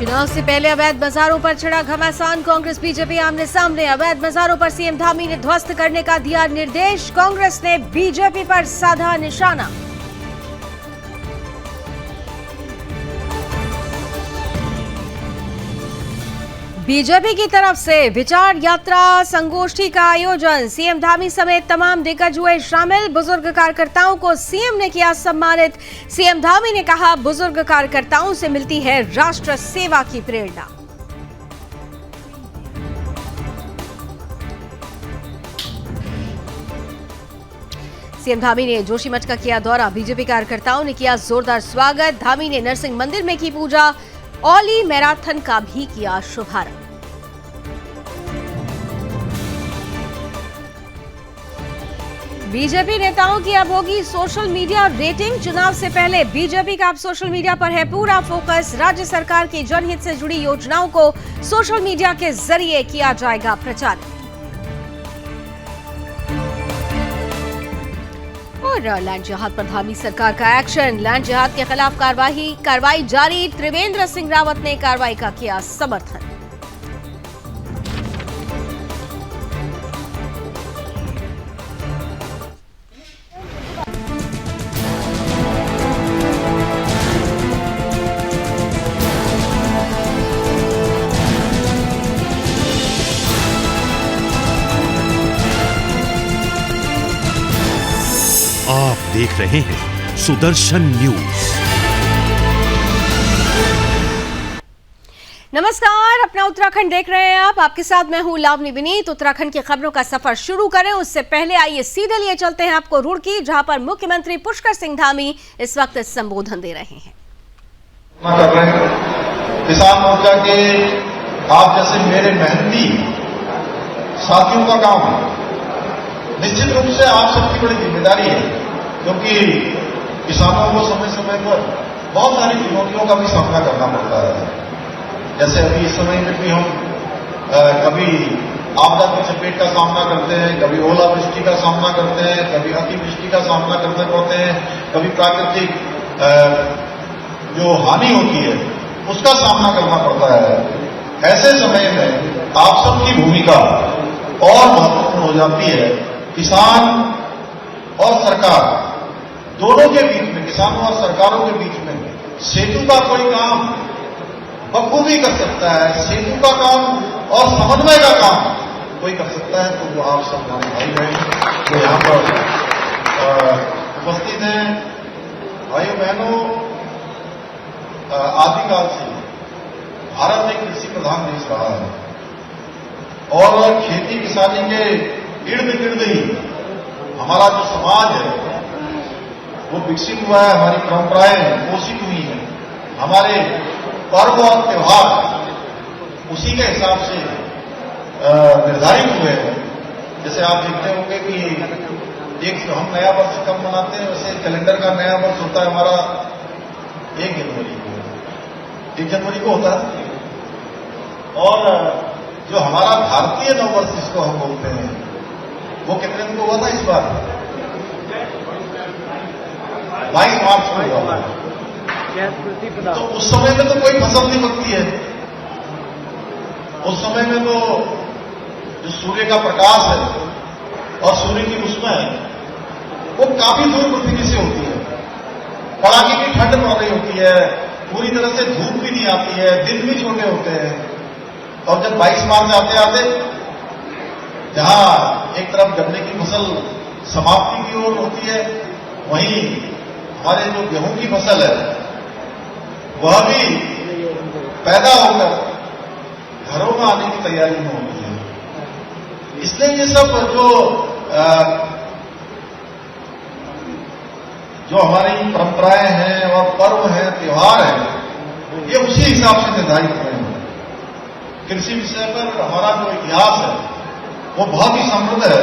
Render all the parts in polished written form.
चुनाव से पहले अवैध बाजारों पर चढ़ा घमासान, कांग्रेस बीजेपी आमने सामने। अवैध बाजारों पर सीएम धामी ने ध्वस्त करने का दिया निर्देश, कांग्रेस ने बीजेपी पर साधा निशाना। बीजेपी की तरफ से विचार यात्रा संगोष्ठी का आयोजन, सीएम धामी समेत तमाम दिग्गज हुए शामिल। बुजुर्ग कार्यकर्ताओं को सीएम ने किया सम्मानित। सीएम धामी ने कहा, बुजुर्ग कार्यकर्ताओं से मिलती है राष्ट्र सेवा की प्रेरणा। सीएम धामी ने जोशीमठ का किया दौरा, बीजेपी कार्यकर्ताओं ने किया जोरदार स्वागत। धामी ने नरसिंह मंदिर में की पूजा, औली मैराथन का भी किया शुभारंभ। बीजेपी नेताओं की अब होगी सोशल मीडिया रेटिंग, चुनाव से पहले बीजेपी का अब सोशल मीडिया पर है पूरा फोकस। राज्य सरकार की जनहित से जुड़ी योजनाओं को सोशल मीडिया के जरिए किया जाएगा प्रचार। और लैंड जिहाद पर धामी सरकार का एक्शन, लैंड जिहाद के खिलाफ कार्रवाई जारी। त्रिवेंद्र सिंह रावत ने कार्रवाई का किया समर्थन। आप देख रहे हैं सुदर्शन न्यूज। नमस्कार, अपना उत्तराखंड देख रहे हैं आप। आपके साथ मैं हूं लावनी विनीत। उत्तराखंड की खबरों का सफर शुरू करें उससे पहले आइए सीधे लिए चलते हैं आपको रुड़की, जहां पर मुख्यमंत्री पुष्कर सिंह धामी इस वक्त संबोधन दे रहे हैं। किसान मोर्चा के आप जैसे मेरे मेहनती साथियों का काम है, निश्चित रूप से आप सबकी बड़ी जिम्मेदारी है, क्योंकि किसानों को समय समय पर बहुत सारी चुनौतियों का भी सामना करना पड़ता है। जैसे अभी इस समय में भी हम कभी आपदा की चपेट का सामना करते हैं, कभी ओलावृष्टि का सामना करते हैं, कभी अतिवृष्टि का सामना करने पड़ते हैं, कभी प्राकृतिक जो हानि होती है उसका सामना करना पड़ता है। ऐसे समय में आप सबकी भूमिका और महत्वपूर्ण हो जाती है। किसान और सरकार दोनों के बीच में, किसानों और सरकारों के बीच में सेतु का कोई काम बखूबी कर सकता है, सेतु का काम और समन्वय का काम कोई कर सकता है, तो वो आप सब हमारे भाई बहन जो यहाँ पर उपस्थित हैं। भाइयों बहनों, आदिकाल से भारत एक कृषि प्रधान देश रहा है और खेती किसानी के इर्द गिर्द ही हमारा जो समाज है वो विकसित हुआ है, हमारी परंपराएं पोषित हुई हैं, हमारे पर्व और त्योहार उसी के हिसाब से निर्धारित हुए हैं। जैसे आप देखते होंगे कि एक हम नया वर्ष कब मनाते हैं, वैसे कैलेंडर का नया वर्ष होता है हमारा 1 जनवरी को होता है। और जो हमारा भारतीय नववर्ष जिसको हम बोलते हैं वो कितने दिन को हुआ था इस बार? 22 मार्च को हुआ था। तो उस समय में तो कोई फसल नहीं पकती है। उस समय में तो जो सूर्य का प्रकाश है और सूर्य की ऊष्मा है वो काफी दूर पृथ्वी से होती है। कड़ाके की ठंड पड़ रही होती है, पूरी तरह से धूप भी नहीं आती है, दिन भी छोटे होते हैं। और जब 22 मार्च आते आते जहां एक तरफ गन्ने की फसल समाप्ति की ओर होती है, वहीं हमारे जो गेहूं की फसल है वह भी पैदा होकर घरों में आने की तैयारी में होती है। इसलिए ये सब जो हमारी परंपराएं हैं और पर्व हैं, त्योहार हैं, ये उसी हिसाब से निर्धारित हुए हैं। कृषि विषय पर हमारा जो इतिहास है वो बहुत ही समृद्ध है।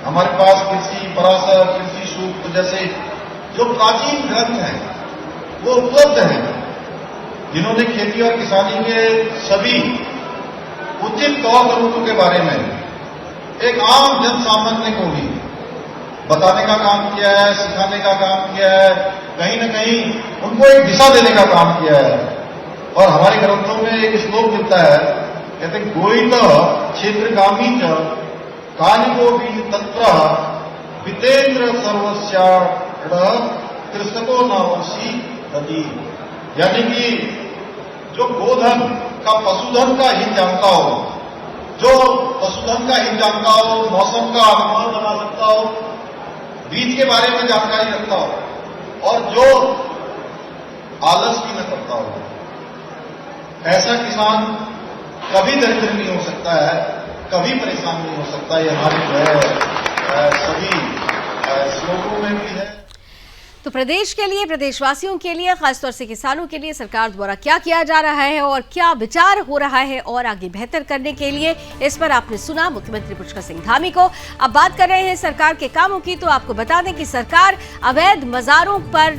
हमारे पास कृषि पराशर, कृषि सूक्त जैसे जो प्राचीन ग्रंथ हैं वो उपलब्ध हैं, जिन्होंने खेती और किसानी के सभी उचित तौर तरीकों के बारे में एक आम जन सामान्य को भी बताने का काम किया है, सिखाने का काम किया है, कहीं न कहीं उनको एक दिशा देने का काम किया है। और हमारे ग्रंथों में एक श्लोक मिलता है, कहते गोइत क्षेत्रगामी च कालिको भी तत्र पितेन्द्र सर्वस्याण कृषको नावसी नदी। यानी कि जो गोधन का पशुधन का हित जानता हो, जो पशुधन का हित जानता हो, मौसम का अनुमान लगा सकता हो, बीज के बारे में जानकारी रखता हो और जो आलस भी न करता हो, ऐसा किसान कभी दरिद्र नहीं हो सकता है, कभी परेशान नहीं हो सकता। ये हमारी जो है सभी श्लोकों में भी है। तो प्रदेश के लिए, प्रदेशवासियों के लिए, खासतौर से किसानों के लिए सरकार द्वारा क्या किया जा रहा है और क्या विचार हो रहा है और आगे बेहतर करने के लिए, इस पर आपने सुना मुख्यमंत्री पुष्कर सिंह धामी को। अब बात कर रहे हैं सरकार के कामों की, तो आपको बता दें कि सरकार अवैध मजारों पर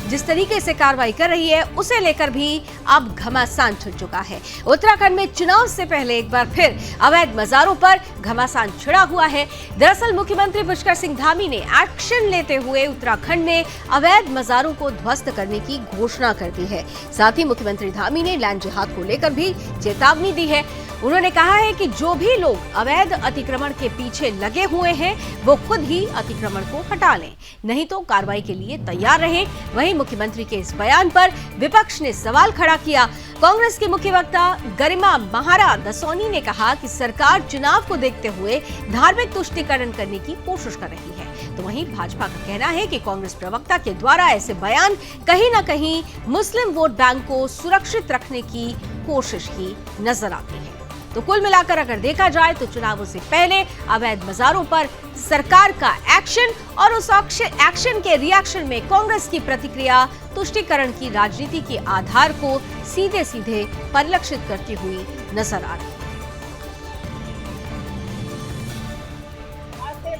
जिस तरीके से कार्रवाई कर रही है, उसे लेकर भी अब घमासान छिड़ चुका है। उत्तराखंड में चुनाव से पहले एक बार फिर अवैध मजारों पर घमासान छिड़ा हुआ है। दरअसल मुख्यमंत्री पुष्कर सिंह धामी ने एक्शन लेते हुए उत्तराखंड में अवैध मजारों को ध्वस्त करने की घोषणा कर दी है। साथ ही मुख्यमंत्री धामी ने लैंड जिहाद को लेकर भी चेतावनी दी है। उन्होंने कहा है कि जो भी लोग अवैध अतिक्रमण के पीछे लगे हुए हैं, वो खुद ही अतिक्रमण को हटा लें, नहीं तो कार्रवाई के लिए तैयार रहें। वहीं मुख्यमंत्री के इस बयान पर विपक्ष ने सवाल खड़ा किया। कांग्रेस के मुख्य वक्ता गरिमा महारा दसौनी ने कहा कि सरकार चुनाव को देखते हुए धार्मिक तुष्टीकरण करने की कोशिश कर रही है। तो वहीं भाजपा का कहना है कि कांग्रेस प्रवक्ता के द्वारा ऐसे बयान कहीं न कहीं मुस्लिम वोट बैंक को सुरक्षित रखने की कोशिश ही नजर आती है। तो कुल मिलाकर अगर देखा जाए तो चुनावों से पहले अवैध मजारों पर सरकार का एक्शन और उस एक्शन के रिएक्शन में कांग्रेस की प्रतिक्रिया तुष्टीकरण की राजनीति के आधार को सीधे सीधे परिलक्षित करती हुई नजर आ रही है।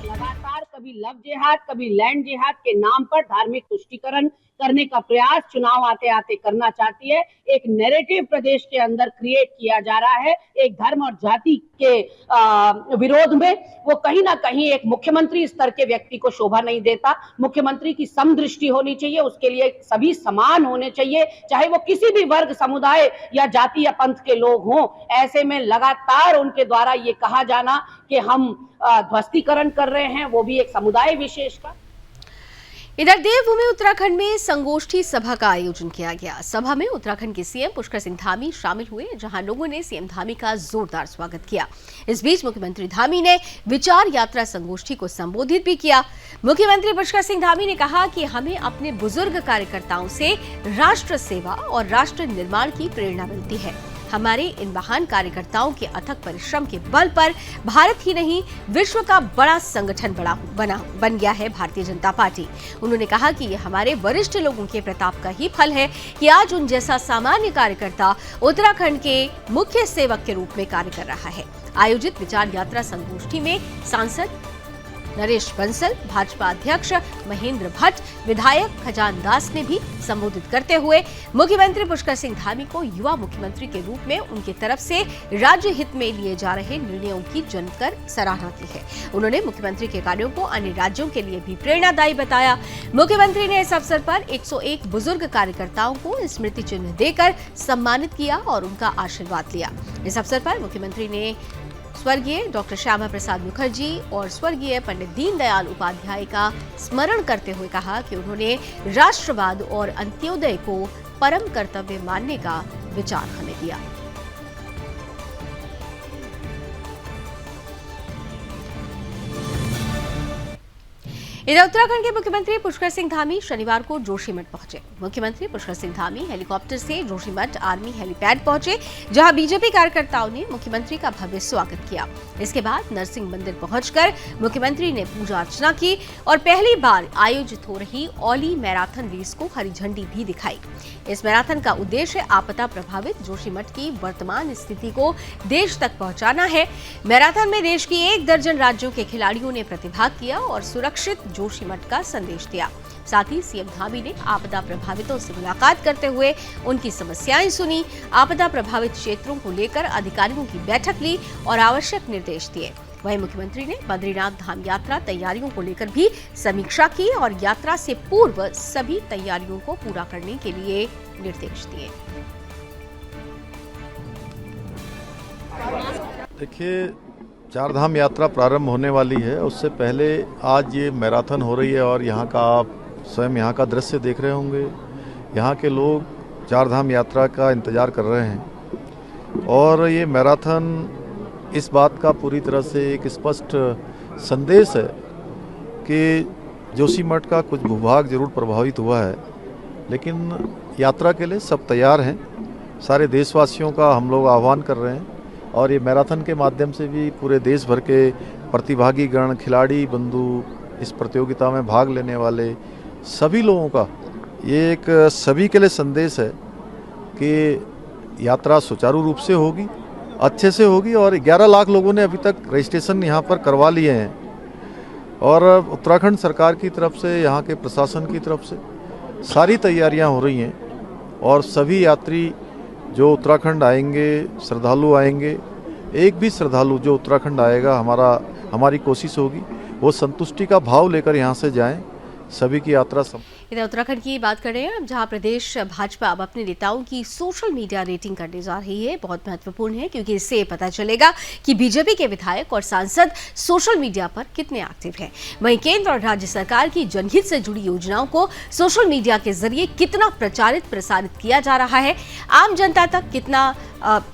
लगातार कभी लव जिहाद, कभी लैंड जिहाद के नाम पर धार्मिक तुष्टीकरण करने का प्रयास चुनाव आते आते करना चाहती है। एक नैरेटिव प्रदेश के अंदर क्रिएट किया जा रहा है एक धर्म और जाति के विरोध में। वो कहीं ना कहीं एक मुख्यमंत्री स्तर के व्यक्ति को शोभा नहीं देता। मुख्यमंत्री की समदृष्टि होनी चाहिए, उसके लिए सभी समान होने चाहिए, चाहे वो किसी भी वर्ग, समुदाय या जाति या पंथ के लोग हों। ऐसे में लगातार उनके द्वारा ये कहा जाना कि हम ध्वस्तीकरण कर रहे हैं, वो भी एक समुदाय विशेष का। इधर देवभूमि उत्तराखंड में संगोष्ठी सभा का आयोजन किया गया। सभा में उत्तराखंड के सीएम पुष्कर सिंह धामी शामिल हुए, जहां लोगों ने सीएम धामी का जोरदार स्वागत किया। इस बीच मुख्यमंत्री धामी ने विचार यात्रा संगोष्ठी को संबोधित भी किया। मुख्यमंत्री पुष्कर सिंह धामी ने कहा कि हमें अपने बुजुर्ग कार्यकर्ताओं से राष्ट्र सेवा और राष्ट्र निर्माण की प्रेरणा मिलती है। हमारे इन महान कार्यकर्ताओं के अथक परिश्रम के बल पर भारत ही नहीं, विश्व का बड़ा संगठन बन गया है भारतीय जनता पार्टी। उन्होंने कहा कि यह हमारे वरिष्ठ लोगों के प्रताप का ही फल है कि आज उन जैसा सामान्य कार्यकर्ता उत्तराखंड के मुख्य सेवक के रूप में कार्य कर रहा है। आयोजित विचार यात्रा संगोष्ठी में सांसद नरेश बंसल, भाजपा अध्यक्ष महेंद्र भट्ट, विधायक खजान दास ने भी संबोधित करते हुए मुख्यमंत्री पुष्कर सिंह धामी को युवा मुख्यमंत्री के रूप में उनकी तरफ से राज्य हित में लिए जा रहे निर्णयों की जमकर सराहना की है। उन्होंने मुख्यमंत्री के कार्यों को अन्य राज्यों के लिए भी प्रेरणादायी बताया। मुख्यमंत्री ने इस अवसर पर 101 बुजुर्ग कार्यकर्ताओं को स्मृति चिन्ह देकर सम्मानित किया और उनका आशीर्वाद लिया। इस अवसर पर मुख्यमंत्री ने स्वर्गीय डॉक्टर श्यामा प्रसाद मुखर्जी और स्वर्गीय पंडित दीनदयाल उपाध्याय का स्मरण करते हुए कहा कि उन्होंने राष्ट्रवाद और अंत्योदय को परम कर्तव्य मानने का विचार हमें दिया। इधर उत्तराखंड के मुख्यमंत्री पुष्कर सिंह धामी शनिवार को जोशीमठ पहुंचे। मुख्यमंत्री पुष्कर सिंह धामी हेलीकॉप्टर से जोशीमठ आर्मी हेलीपैड पहुंचे, जहां बीजेपी कार्यकर्ताओं ने मुख्यमंत्री का भव्य स्वागत किया। इसके बाद नरसिंह मंदिर पहुंचकर मुख्यमंत्री ने पूजा अर्चना की और पहली बार आयोजित हो रही औली मैराथन रेस को हरी झंडी भी दिखाई। इस मैराथन का उद्देश्य आपदा प्रभावित जोशीमठ की वर्तमान स्थिति को देश तक पहुंचाना है। मैराथन में देश की 1 दर्जन राज्यों के खिलाड़ियों ने प्रतिभाग किया और सुरक्षित जोशीमठ का संदेश दिया। साथ ही सीएम धामी ने आपदा प्रभावितों से मुलाकात करते हुए उनकी समस्याएं सुनी, आपदा प्रभावित क्षेत्रों को लेकर अधिकारियों की बैठक ली और आवश्यक निर्देश दिए। वहीं मुख्यमंत्री ने बद्रीनाथ धाम यात्रा तैयारियों को लेकर भी समीक्षा की और यात्रा से पूर्व सभी तैयारियों को पूरा करने के लिए निर्देश दिए। देखिए, चारधाम यात्रा प्रारंभ होने वाली है, उससे पहले आज ये मैराथन हो रही है और यहाँ का आप स्वयं यहाँ का दृश्य देख रहे होंगे। यहाँ के लोग चारधाम यात्रा का इंतज़ार कर रहे हैं और ये मैराथन इस बात का पूरी तरह से एक स्पष्ट संदेश है कि जोशीमठ का कुछ भूभाग जरूर प्रभावित हुआ है, लेकिन यात्रा के लिए सब तैयार हैं। सारे देशवासियों का हम लोग आह्वान कर रहे हैं और ये मैराथन के माध्यम से भी पूरे देश भर के प्रतिभागी गण, खिलाड़ी बंधु, इस प्रतियोगिता में भाग लेने वाले सभी लोगों का ये एक सभी के लिए संदेश है कि यात्रा सुचारू रूप से होगी, अच्छे से होगी। और 11 लाख लोगों ने अभी तक रजिस्ट्रेशन यहाँ पर करवा लिए हैं और उत्तराखंड सरकार की तरफ से, यहाँ के प्रशासन की तरफ से सारी तैयारियाँ हो रही हैं और सभी यात्री जो उत्तराखंड आएंगे, श्रद्धालु आएंगे, एक भी श्रद्धालु जो उत्तराखंड आएगा, हमारी कोशिश होगी वो संतुष्टि का भाव लेकर यहाँ से जाएं। सभी की यात्रा इधर उत्तराखंड की बात कर रहे हैं, जहां प्रदेश भाजपा अब अपने नेताओं की सोशल मीडिया रेटिंग करने जा रही है। बहुत महत्वपूर्ण है क्योंकि इससे पता चलेगा कि बीजेपी के विधायक और सांसद सोशल मीडिया पर कितने एक्टिव हैं। वहीं केंद्र और राज्य सरकार की जनहित से जुड़ी योजनाओं को सोशल मीडिया के जरिए कितना प्रचारित प्रसारित किया जा रहा है, आम जनता तक कितना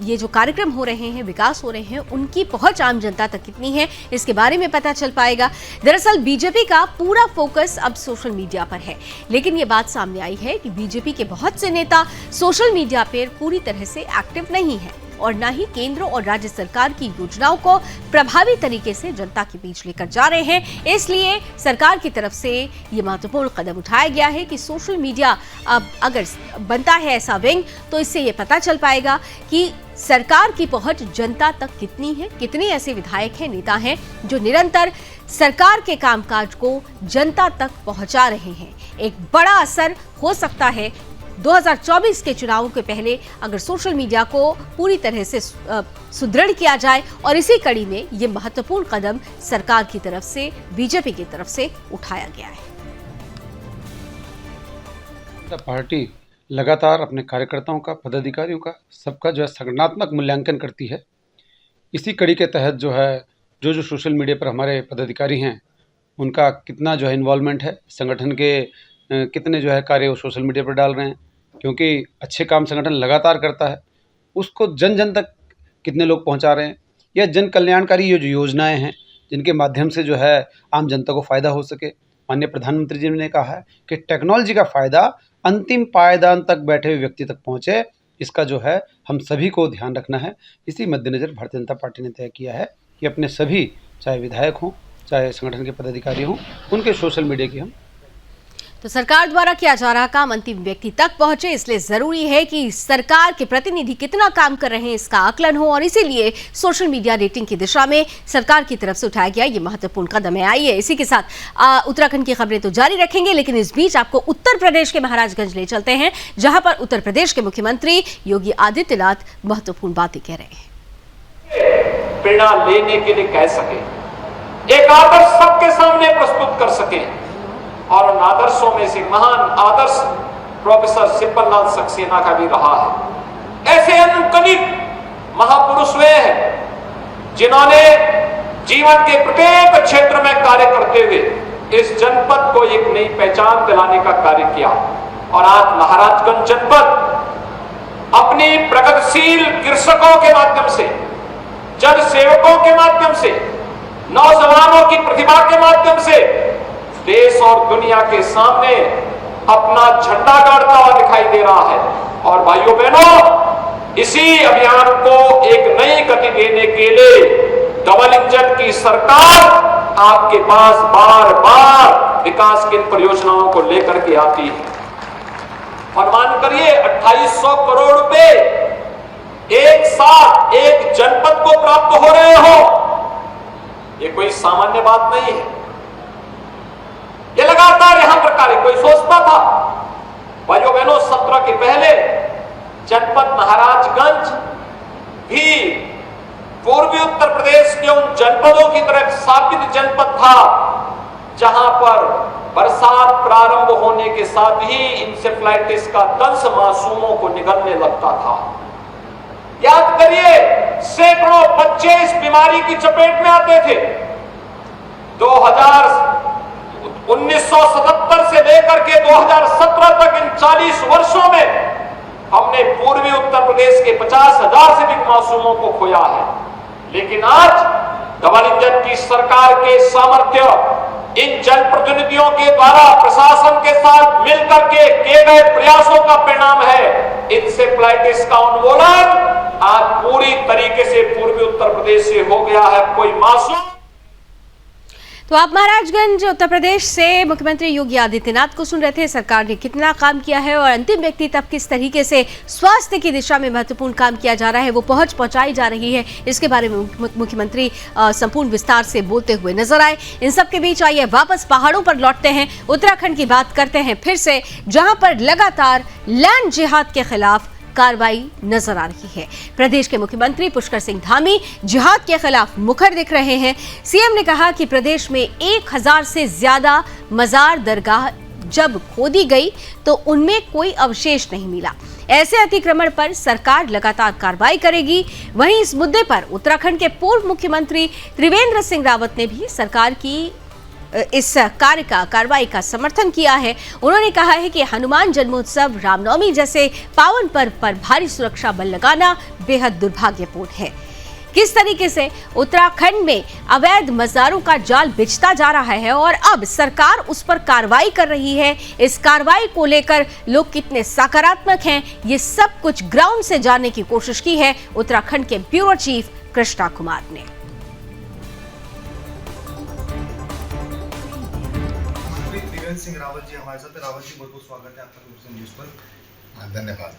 ये जो कार्यक्रम हो रहे हैं, विकास हो रहे हैं, उनकी पहुंच आम जनता तक कितनी है, इसके बारे में पता चल पाएगा। दरअसल बीजेपी का पूरा फोकस अब सोशल मीडिया पर है, लेकिन ये बात सामने आई है कि बीजेपी के बहुत से नेता सोशल मीडिया पर पूरी तरह से एक्टिव नहीं है और न ही केंद्र और राज्य सरकार की योजनाओं को प्रभावी तरीके से जनता के बीच लेकर जा रहे हैं। इसलिए सरकार की तरफ से ये महत्वपूर्ण कदम उठाया गया है कि सोशल मीडिया अब अगर बनता है ऐसा विंग, तो इससे ये पता चल पाएगा कि सरकार की पहुंच जनता तक कितनी है, कितने ऐसे विधायक हैं, नेता हैं जो निरंतर सरकार के कामकाज को जनता तक पहुंचा रहे हैं। एक बड़ा असर हो सकता है 2024 के चुनावों के पहले अगर सोशल मीडिया को पूरी तरह से सुदृढ़ किया जाए, और इसी कड़ी में ये महत्वपूर्ण कदम सरकार की तरफ से, बीजेपी की तरफ से उठाया गया है। पार्टी लगातार अपने कार्यकर्ताओं का, पदाधिकारियों का, सबका जो है संगठनात्मक मूल्यांकन करती है। इसी कड़ी के तहत जो है जो सोशल मीडिया पर हमारे पदाधिकारी हैं उनका कितना जो है इन्वॉल्वमेंट है, संगठन के कितने जो है कार्य वो सोशल मीडिया पर डाल रहे हैं, क्योंकि अच्छे काम संगठन लगातार करता है, उसको जन जन तक कितने लोग पहुंचा रहे हैं, या जन कल्याणकारी ये जो योजनाएं हैं जिनके माध्यम से जो है आम जनता को फ़ायदा हो सके। माननीय प्रधानमंत्री जी ने कहा है कि टेक्नोलॉजी का फ़ायदा अंतिम पायदान तक बैठे हुए व्यक्ति तक पहुँचे, इसका जो है हम सभी को ध्यान रखना है। इसी मद्देनज़र भारतीय जनता पार्टी ने तय किया है कि अपने सभी, चाहे विधायक हों, चाहे संगठन के पदाधिकारी हों, उनके सोशल मीडिया की हम तो सरकार द्वारा किया जा रहा काम अंतिम व्यक्ति तक पहुंचे, इसलिए जरूरी है कि सरकार के प्रतिनिधि कितना काम कर रहे हैं इसका आकलन हो, और इसीलिए सोशल मीडिया रेटिंग की दिशा में सरकार की तरफ से उठाया गया ये महत्वपूर्ण कदम है। आइए इसी के साथ उत्तराखंड की खबरें तो जारी रखेंगे, लेकिन इस बीच आपको उत्तर प्रदेश के महाराजगंज ले चलते हैं, जहां पर उत्तर प्रदेश के मुख्यमंत्री योगी आदित्यनाथ महत्वपूर्ण बातें कह रहे हैं। प्रेरणा लेने के लिए कह सके, एक आदर्श सबके सामने प्रस्तुत कर सके, और उन आदर्शों में से महान आदर्श प्रोफेसर सिब्बललाल सक्सेना का भी रहा है। ऐसे अनुकनित महापुरुष वे हैं जिन्होंने जीवन के प्रत्येक क्षेत्र में कार्य करते हुए इस जनपद को एक नई पहचान दिलाने का कार्य किया, और आज महाराजगंज जनपद अपनी प्रगतिशील कृषकों के माध्यम से, जन सेवकों के माध्यम से, नौजवानों की प्रतिभा के माध्यम से देश और दुनिया के सामने अपना झंडा गाड़ता हुआ दिखाई दे रहा है। और भाइयों बहनों, इसी अभियान को एक नई गति देने के लिए डबल इंजन की सरकार आपके पास बार बार विकास की परियोजनाओं को लेकर के आती है। और मान करिए 2800 करोड़ रुपए एक साथ एक जनपद को प्राप्त हो रहे हो, ये कोई सामान्य बात नहीं है। ये लगातार यहां पर कार्य कोई सोचता था, भाइयों बहनों, 17 के पहले जनपद महाराजगंज भी पूर्वी उत्तर प्रदेश के उन जनपदों की तरह स्थापित जनपद था जहां पर बरसात प्रारंभ होने के साथ ही इंसेफ्लाइटिस का दंश मासूमों को निगलने लगता था। याद करिए सैकड़ों बच्चे इस बीमारी की चपेट में आते थे। 1977 से लेकर के 2017 तक इन 40 वर्षों में हमने पूर्वी उत्तर प्रदेश के 50,000 से अधिक मासूमों को खोया है। लेकिन आज डबल इंजन की सरकार के सामर्थ्य, इन जनप्रतिनिधियों के द्वारा प्रशासन के साथ मिलकर के किए गए प्रयासों का परिणाम है इंसेफ्लाइटिस का उन्मूलन आज पूरी तरीके से पूर्वी उत्तर प्रदेश से हो गया है। कोई मासूम। तो आप महाराजगंज उत्तर प्रदेश से मुख्यमंत्री योगी आदित्यनाथ को सुन रहे थे। सरकार ने कितना काम किया है और अंतिम व्यक्ति तक किस तरीके से स्वास्थ्य की दिशा में महत्वपूर्ण काम किया जा रहा है, वो पहुंचाई जा रही है, इसके बारे में मुख्यमंत्री संपूर्ण विस्तार से बोलते हुए नजर आए। इन सब के बीच आइए वापस पहाड़ों पर लौटते हैं, उत्तराखंड की बात करते हैं फिर से, जहां पर लगातार लैंड जिहाद के खिलाफ कार्रवाई नजर आ रही है। प्रदेश के मुख्यमंत्री पुष्कर सिंह धामी जिहाद के खिलाफ मुखर दिख रहे हैं। सीएम ने कहा कि प्रदेश में 1000 से ज्यादा मजार दरगाह जब खोदी गई तो उनमें कोई अवशेष नहीं मिला। ऐसे अतिक्रमण पर सरकार लगातार कार्रवाई करेगी। वहीं इस मुद्दे पर उत्तराखंड के पूर्व मुख्यमंत्री त्रिवेंद्र सिंह रावत ने भी सरकार की इस कार्रवाई का समर्थन किया है। उन्होंने कहा है कि हनुमान जन्मोत्सव, रामनवमी जैसे पावन पर्व पर भारी सुरक्षा बल लगाना बेहद दुर्भाग्यपूर्ण है। किस तरीके से उत्तराखंड में अवैध मज़ारों का जाल बिछता जा रहा है और अब सरकार उस पर कार्रवाई कर रही है, इस कार्रवाई को लेकर लोग कितने सकारात्मक हैं, ये सब कुछ ग्राउंड से जानने की कोशिश की है उत्तराखंड के ब्यूरो चीफ कृष्णा कुमार ने। सिंह रावत जी हमारे साथ। रावत जी, बहुत बहुत स्वागत है आपका दूरदर्शन न्यूज पर। धन्यवाद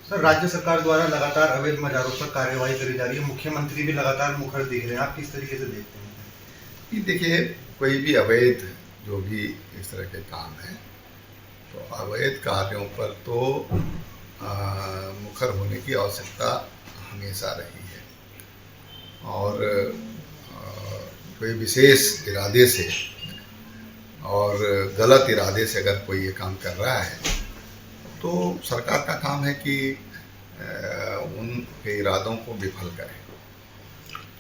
सर, राज्य सरकार द्वारा लगातार अवैध मजारों पर कार्रवाई करी जा रही है, मुख्यमंत्री भी लगातार मुखर दिख रहे हैं, आप किस तरीके से देखते हैं? देखिए, कोई भी अवैध जो भी इस तरह के काम है तो अवैध कार्यों पर तो मुखर होने की आवश्यकता हमेशा रही है और कोई विशेष इरादे से और गलत इरादे से अगर कोई ये काम कर रहा है तो सरकार का काम है कि उनके इरादों को विफल करे।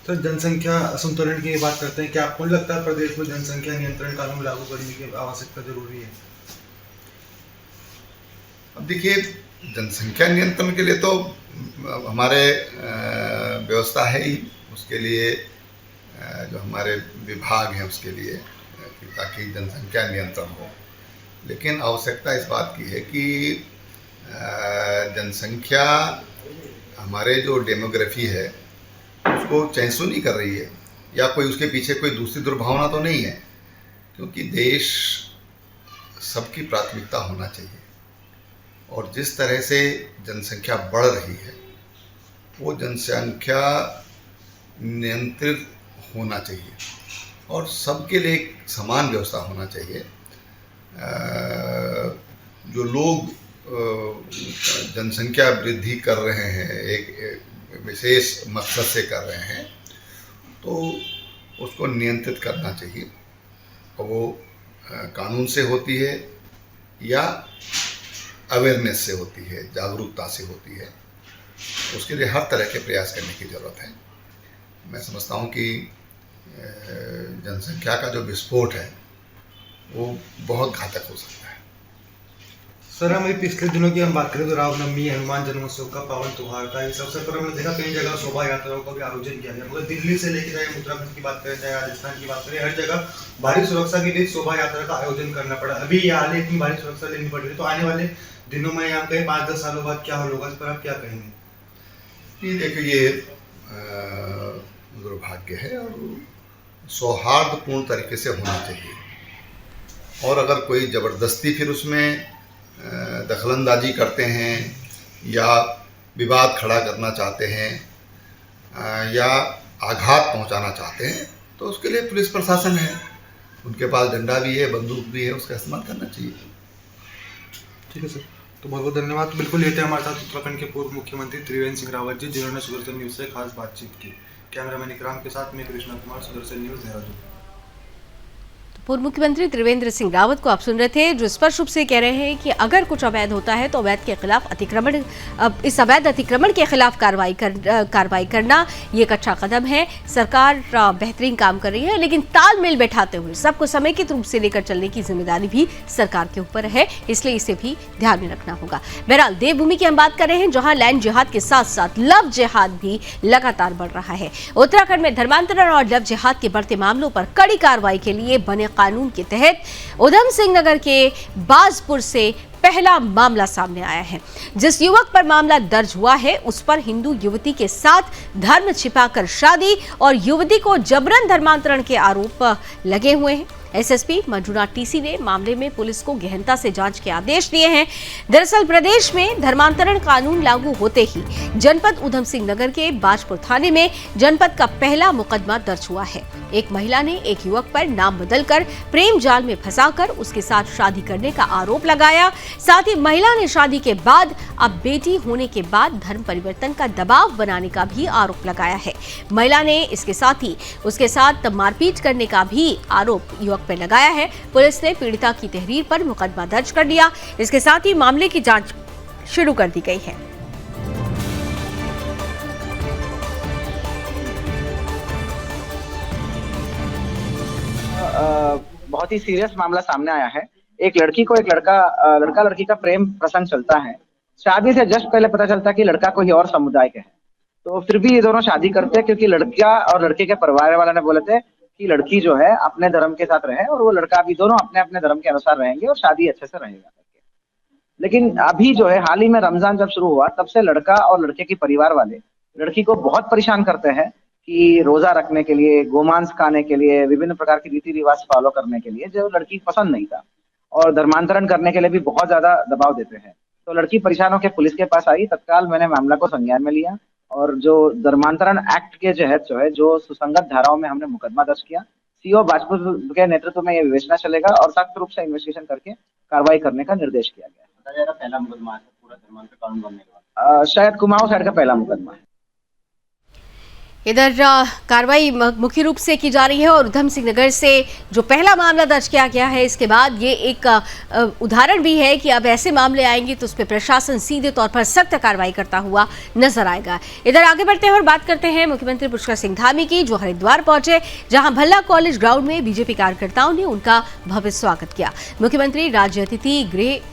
सर, जनसंख्या असंतुलन की बात करते हैं, क्या आपको लगता है प्रदेश में जनसंख्या नियंत्रण कानून लागू करने की आवश्यकता जरूरी है? अब देखिए, जनसंख्या नियंत्रण के लिए तो हमारे व्यवस्था है ही, उसके लिए जो हमारे विभाग हैं उसके लिए, ताकि जनसंख्या नियंत्रण हो। लेकिन आवश्यकता इस बात की है कि जनसंख्या हमारे जो डेमोग्राफी है उसको चेंज नहीं कर रही है या कोई उसके पीछे कोई दूसरी दुर्भावना तो नहीं है, क्योंकि देश सबकी प्राथमिकता होना चाहिए और जिस तरह से जनसंख्या बढ़ रही है वो जनसंख्या नियंत्रित होना चाहिए और सबके लिए एक समान व्यवस्था होना चाहिए। जो लोग जनसंख्या वृद्धि कर रहे हैं एक विशेष मकसद से कर रहे हैं तो उसको नियंत्रित करना चाहिए और वो कानून से होती है या अवेयरनेस से होती है, जागरूकता से होती है। उसके लिए हर तरह के प्रयास करने की ज़रूरत है। मैं समझता हूँ कि जनसंख्या का जो विस्फोट है वो बहुत घातक हो सकता है। सर, हम पिछले दिनों की हम बात करें तो रामनवमी, हनुमान जन्मोत्सव का पावन त्यौहार था, इस अवसर पर हमने देखा कई जगह शोभा यात्राओं का भी आयोजन किया गया, मगर दिल्ली से लेकर चाहे उत्तराखंड की बात करें चाहे राजस्थान की बात करें, हर जगह भारी सुरक्षा के बीच शोभा यात्रा का आयोजन करना पड़ा। अभी हाल ही इतनी भारी सुरक्षा लेनी पड़ रही, तो आने वाले दिनों में यहाँ कहीं 5-10 सालों बाद क्या होगा, इस पर आप क्या कहेंगे? देखिए, ये दुर्भाग्य है और सौहार्दपूर्ण तरीके से होना चाहिए और अगर कोई ज़बरदस्ती फिर उसमें दखलंदाजी करते हैं या विवाद खड़ा करना चाहते हैं या आघात पहुंचाना चाहते हैं तो उसके लिए पुलिस प्रशासन है, उनके पास डंडा भी है, बंदूक भी है, उसका इस्तेमाल करना चाहिए। ठीक है सर, तो बहुत बहुत धन्यवाद। तो बिल्कुल लेते हैं हमारे साथ उत्तराखंड के पूर्व मुख्यमंत्री त्रिवेंद्र सिंह रावत जी, जिन्होंने सुदर्शन न्यूज़ से खास बातचीत की। कैमरामैन इकराम के साथ मैं कृष्णा कुमार, सुदर्शन न्यूज़, देहरादून। पूर्व मुख्यमंत्री त्रिवेंद्र सिंह रावत को आप सुन रहे थे, जो स्पष्ट रूप से कह रहे हैं कि अगर कुछ अवैध होता है तो अवैध के खिलाफ इस अवैध अतिक्रमण के खिलाफ कार्रवाई करना ये एक अच्छा कदम है। सरकार बेहतरीन काम कर रही है, लेकिन तालमेल बैठाते हुए सबको समेकित रूप से लेकर चलने की जिम्मेदारी भी सरकार के ऊपर है, इसलिए इसे भी ध्यान में रखना होगा। बहरहाल देवभूमि की हम बात कर रहे हैं, जहां लैंड जिहाद के साथ साथ लव जिहाद भी लगातार बढ़ रहा है। उत्तराखंड में धर्मांतरण और लव जिहाद के बढ़ते मामलों पर कड़ी कार्रवाई के लिए बने कानून के तहत उधम सिंह नगर के बाजपुर से पहला मामला सामने आया है। जिस युवक पर मामला दर्ज हुआ है, उस पर हिंदू युवती के साथ धर्म छिपाकर शादी और युवती को जबरन धर्मांतरण के आरोप लगे हुए हैं। एसएसपी मंजुनाथ टीसी ने मामले में पुलिस को गहनता से जांच के आदेश दिए हैं। दरअसल प्रदेश में धर्मांतरण कानून लागू होते ही जनपद उधम सिंह नगर के बाजपुर थाने में जनपद का पहला मुकदमा दर्ज हुआ है। एक महिला ने एक युवक पर नाम बदलकर प्रेम जाल में फंसाकर उसके साथ शादी करने का आरोप लगाया। साथ ही महिला ने शादी के बाद अब बेटी होने के बाद धर्म परिवर्तन का दबाव बनाने का भी आरोप लगाया है। महिला ने इसके साथ ही उसके साथ मारपीट करने का भी आरोप युवक पर लगाया है। पुलिस ने पीड़िता की तहरीर पर मुकदमा दर्ज कर दिया। इसके साथ ही मामले की जांच शुरू कर दी गई है। बहुत ही सीरियस मामला सामने आया है। एक लड़की को एक लड़का लड़की का प्रेम प्रसंग चलता है। शादी से जस्ट पहले पता चलता है कि लड़का कोई और समुदाय के है, तो फिर भी ये दोनों शादी करते हैं, क्योंकि लड़का और लड़के के परिवार वाले ने बोले थे कि लड़की जो है अपने धर्म के साथ रहे और वो लड़का भी, दोनों अपने अपने धर्म के अनुसार रहेंगे और शादी अच्छे से रहेगा। लेकिन अभी जो है हाल ही में रमजान जब शुरू हुआ, तब से लड़का और लड़के के परिवार वाले लड़की को बहुत परेशान करते हैं कि रोजा रखने के लिए, गोमांस खाने के लिए, विभिन्न प्रकार की रीति रिवाज फॉलो करने के लिए, जो लड़की पसंद नहीं था, और धर्मांतरण करने के लिए भी बहुत ज्यादा दबाव देते हैं। तो लड़की परेशान होकर पुलिस के पास आई। तत्काल मैंने मामला को संज्ञान में लिया और जो धर्मांतरण एक्ट के तहत जो सुसंगत धाराओं में हमने मुकदमा दर्ज किया। सीओ बाजपुर के नेतृत्व में यह विवेचना चलेगा और सख्त रूप से इन्वेस्टिगेशन करके कार्रवाई करने का निर्देश किया गया। पहला मुकदमा है पूरा धर्मांतरण कानून बनने के बाद, शायद कुमाऊं साइड का पहला मुकदमा है। इधर कार्रवाई मुख्य रूप से की जा रही है और उधम सिंह नगर से जो पहला मामला दर्ज किया गया है, इसके बाद ये एक उदाहरण भी है कि अब ऐसे मामले आएंगे तो उस पर प्रशासन सीधे तौर पर सख्त कार्रवाई करता हुआ नजर आएगा। इधर आगे बढ़ते हैं और बात करते हैं मुख्यमंत्री पुष्कर सिंह धामी की, जो हरिद्वार पहुंचे, जहां भल्ला कॉलेज ग्राउंड में बीजेपी कार्यकर्ताओं ने उनका भव्य स्वागत किया। मुख्यमंत्री राज्य अतिथि गृह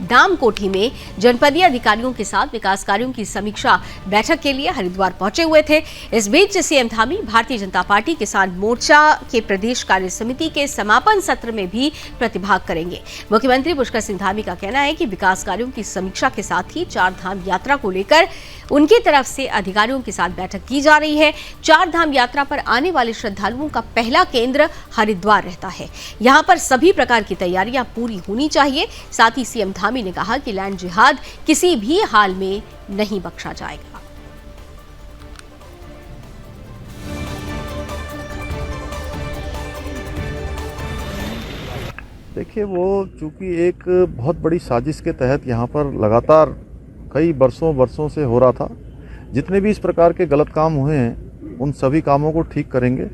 दाम कोठी में जनपदीय अधिकारियों के साथ विकास कार्यों की समीक्षा बैठक के लिए हरिद्वार पहुंचे हुए थे। इस बीच सीएम धामी भारतीय जनता पार्टी किसान मोर्चा के प्रदेश कार्य समिति के समापन सत्र में भी प्रतिभाग करेंगे। मुख्यमंत्री पुष्कर सिंह धामी का कहना है कि विकास कार्यों की समीक्षा के साथ ही चार धाम यात्रा को लेकर उनकी तरफ से अधिकारियों के साथ बैठक की जा रही है। चार धाम यात्रा पर आने वाले श्रद्धालुओं का पहला केंद्र हरिद्वार रहता है। यहां पर सभी प्रकार की तैयारियां पूरी होनी चाहिए। साथ ही सीएम धामी ने कहा कि लैंड जिहाद किसी भी हाल में नहीं बख्शा जाएगा। देखिए, वो चूंकि एक बहुत बड़ी साजिश के तहत यहाँ पर लगातार कई वर्षों से हो रहा था। जितने भी इस प्रकार के गलत काम हुए हैं, उन सभी कामों को ठीक करेंगे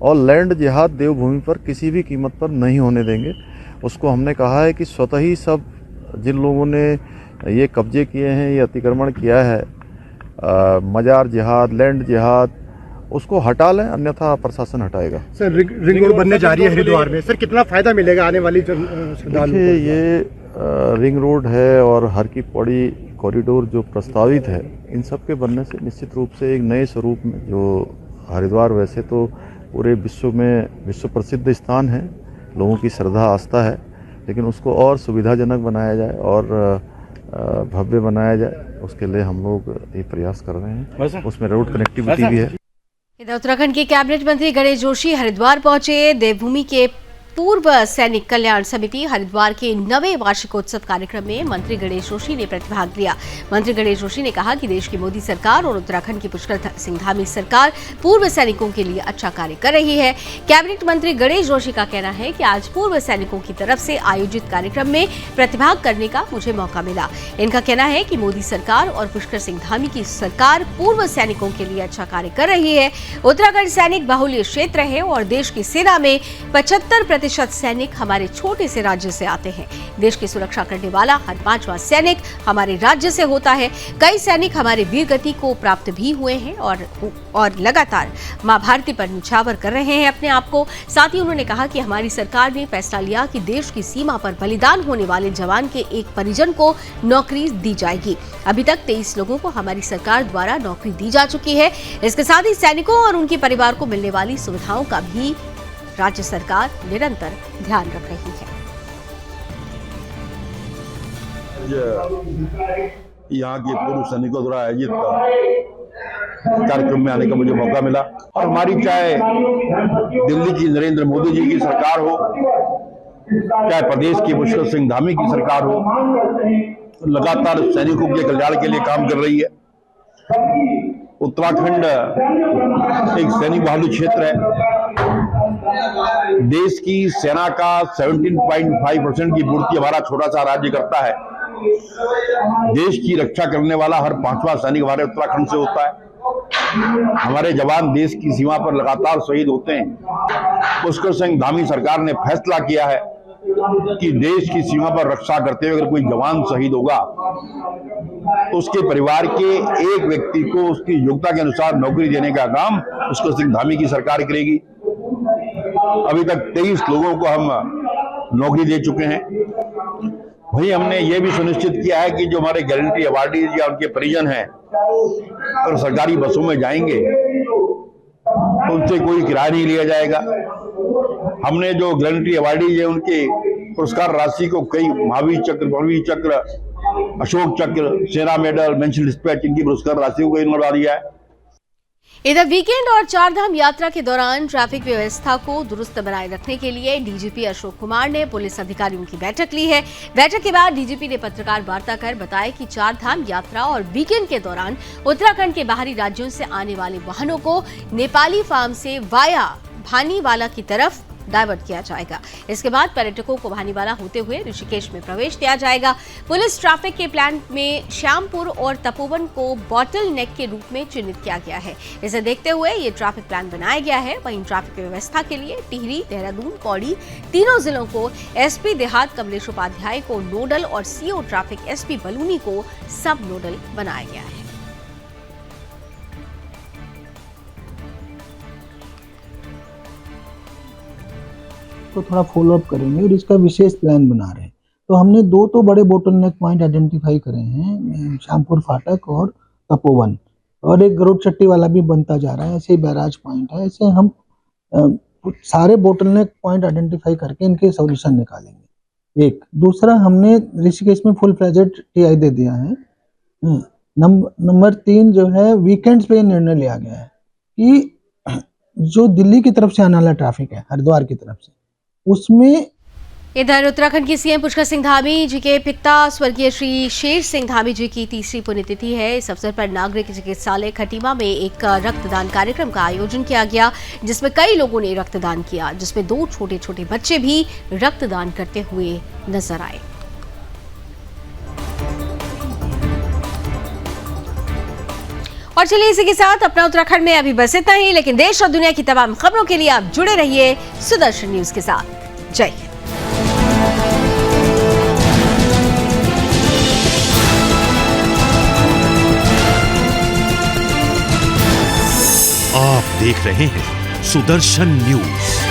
और लैंड जिहाद देवभूमि पर किसी भी कीमत पर नहीं होने देंगे। उसको हमने कहा है कि स्वतः ही सब जिन लोगों ने ये कब्जे किए हैं, ये अतिक्रमण किया है, मजार जिहाद, लैंड जिहाद, उसको हटा लें, अन्यथा प्रशासन हटाएगा। सर, रिंग रोड बनने जा रही है हरिद्वार में, सर कितना फायदा मिलेगा आने वाली श्रद्धालुओं को? ये रिंग रोड है और हर की पौड़ी कॉरिडोर जो प्रस्तावित है, इन सब के बनने से निश्चित रूप से एक नए स्वरूप में, जो हरिद्वार वैसे तो पूरे विश्व में विश्व प्रसिद्ध स्थान है, लोगों की श्रद्धा आस्था है, लेकिन उसको और सुविधाजनक बनाया जाए और भव्य बनाया जाए, उसके लिए हम लोग ये प्रयास कर रहे हैं। उसमें रोड कनेक्टिविटी भी है। इधर उत्तराखंड के कैबिनेट मंत्री गणेश जोशी हरिद्वार पहुंचे। देवभूमि के पूर्व सैनिक कल्याण समिति हरिद्वार के 9वें वार्षिकोत्सव कार्यक्रम में मंत्री गणेश जोशी ने प्रतिभाग लिया। मंत्री गणेश जोशी ने कहा कि देश की मोदी सरकार और उत्तराखंड की पुष्कर सिंह धामी सरकार पूर्व सैनिकों के लिए अच्छा कार्य कर रही है। कैबिनेट मंत्री गणेश जोशी का कहना है कि आज पूर्व सैनिकों की तरफ से आयोजित कार्यक्रम में प्रतिभाग करने का मुझे मौका मिला। इनका कहना है कि मोदी सरकार और पुष्कर सिंह धामी की सरकार पूर्व सैनिकों के लिए अच्छा कार्य कर रही है। उत्तराखंड सैनिक बाहुल्य क्षेत्र है और देश की सेना में 75% प्रतिशत सैनिक हमारे छोटे से राज्य से आते हैं। देश की सुरक्षा करने वाला हर 5वां सैनिक हमारे राज्य से होता है। कई सैनिक हमारे वीर गति को प्राप्त भी हुए हैं और लगातार मां भारती पर न्यौछावर कर रहे हैं अपने आप को। साथ ही उन्होंने कहा कि हमारी सरकार ने फैसला लिया कि देश की सीमा पर बलिदान होने वाले जवान के एक परिजन को नौकरी दी जाएगी। अभी तक 23 लोगों को हमारी सरकार द्वारा नौकरी दी जा चुकी है। इसके साथ ही सैनिकों और उनके परिवार को मिलने वाली सुविधाओं का भी राज्य सरकार निरंतर ध्यान रख रही है। यहाँ के पूर्व सैनिकों द्वारा आयोजित कार्यक्रम में आने का मुझे मौका मिला और हमारी चाहे दिल्ली की नरेंद्र मोदी जी की सरकार हो, चाहे प्रदेश की पुष्कर सिंह धामी की सरकार हो, लगातार सैनिकों के कल्याण के लिए काम कर रही है। उत्तराखंड एक सैनिक बहुल क्षेत्र है। देश की सेना का 17.5% की पूर्ति हमारा छोटा सा राज्य करता है। देश की रक्षा करने वाला हर 5वां सैनिक हमारे उत्तराखंड से होता है। हमारे जवान देश की सीमा पर लगातार शहीद होते हैं। पुष्कर सिंह धामी सरकार ने फैसला किया है कि देश की सीमा पर रक्षा करते हुए अगर कोई जवान शहीद होगा तो उसके परिवार के एक व्यक्ति को उसकी योग्यता के अनुसार नौकरी देने का काम पुष्कर सिंह धामी की सरकार करेगी। अभी तक 23 लोगों को हम नौकरी दे चुके हैं। वहीं हमने ये भी सुनिश्चित किया है कि जो हमारे गारंटी अवार्डीज या उनके परिजन हैं अगर सरकारी बसों में जाएंगे तो उनसे कोई किराया नहीं लिया जाएगा। हमने जो गारंटी अवार्डीज है उनके पुरस्कार राशि को कई महावीर चक्र, परमवीर चक्र, अशोक चक्र, सेना मेडल, मेंशन डिस्पैच, इनकी पुरस्कार राशियों को बढ़ा दिया है। इधर वीकेंड और चारधाम यात्रा के दौरान ट्रैफिक व्यवस्था को दुरुस्त बनाए रखने के लिए डीजीपी अशोक कुमार ने पुलिस अधिकारियों की बैठक ली है। बैठक के बाद डीजीपी ने पत्रकार वार्ता कर बताया कि चारधाम यात्रा और वीकेंड के दौरान उत्तराखंड के बाहरी राज्यों से आने वाले वाहनों को नेपाली फार्म से वाया भानीवाला की तरफ डाइवर्ट किया जाएगा। इसके बाद पर्यटकों को भानीवाला होते हुए ऋषिकेश में प्रवेश दिया जाएगा। पुलिस ट्रैफिक के प्लान में श्यामपुर और तपोवन को बॉटल नेक के रूप में चिन्हित किया गया है। इसे देखते हुए ये ट्रैफिक प्लान बनाया गया है। वहीं ट्रैफिक व्यवस्था के लिए टिहरी, देहरादून, पौड़ी तीनों जिलों को एसपी देहात कमलेश उपाध्याय को नोडल और सीओ ट्रैफिक एसपी बलूनी को सब नोडल बनाया गया है। को थोड़ा फॉलो अप करेंगे और इसका विशेष प्लान बना रहे हैं। तो हमने दो तो बड़े बोटलनेक पॉइंट आइडेंटिफाई करे हैं, श्यामपुर फाटक और तपोवन, और एक गरुड़ चट्टी वाला भी बनता जा रहा है। ऐसे ही बैराज पॉइंट है। ऐसे हम सारे बोटलनेक पॉइंट आइडेंटिफाई करके इनके सॉल्यूशन निकालेंगे। एक दूसरा, हमने ऋषिकेश में फुल फ्लेजेड टीआई दे दिया है। नंबर 3 जो है, वीकेंड्स पे निर्णय लिया गया है कि जो दिल्ली की तरफ से आने वाला ट्रैफिक है, हरिद्वार की तरफ से, उसमें इधर उत्तराखंड के सीएम पुष्कर सिंह धामी जी के पिता स्वर्गीय श्री शेर सिंह धामी जी की 3री पुण्यतिथि है। इस अवसर पर नागरिक चिकित्सालय खटीमा में एक रक्तदान कार्यक्रम का आयोजन किया गया, जिसमें कई लोगों ने रक्तदान किया, जिसमें 2 छोटे छोटे बच्चे भी रक्तदान करते हुए नजर आए। और चलिए इसी के साथ अपना उत्तराखंड में अभी बस इतना ही, लेकिन देश और दुनिया की तमाम खबरों के लिए आप जुड़े रहिए सुदर्शन न्यूज के साथ। जय हिंद। आप देख रहे हैं सुदर्शन न्यूज।